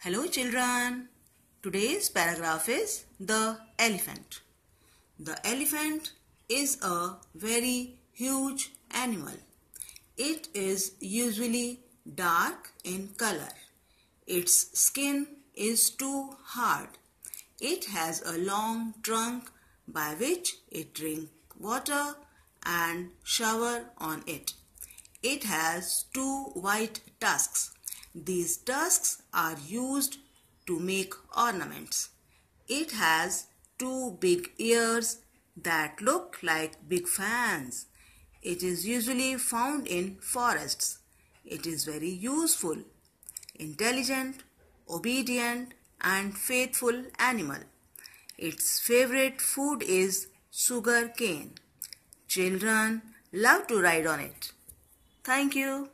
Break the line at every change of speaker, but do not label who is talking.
Hello children. Today's paragraph is the elephant. The elephant is a very huge animal. It is usually dark in color. Its skin is too hard. It has a long trunk by which it drinks water and shower on it. It has two white tusks. These tusks are used to make ornaments. It has two big ears that look like big fans. It is usually found in forests. It is very useful, intelligent, obedient, and faithful animal. Its favorite food is sugar cane. Children love to ride on it. Thank you.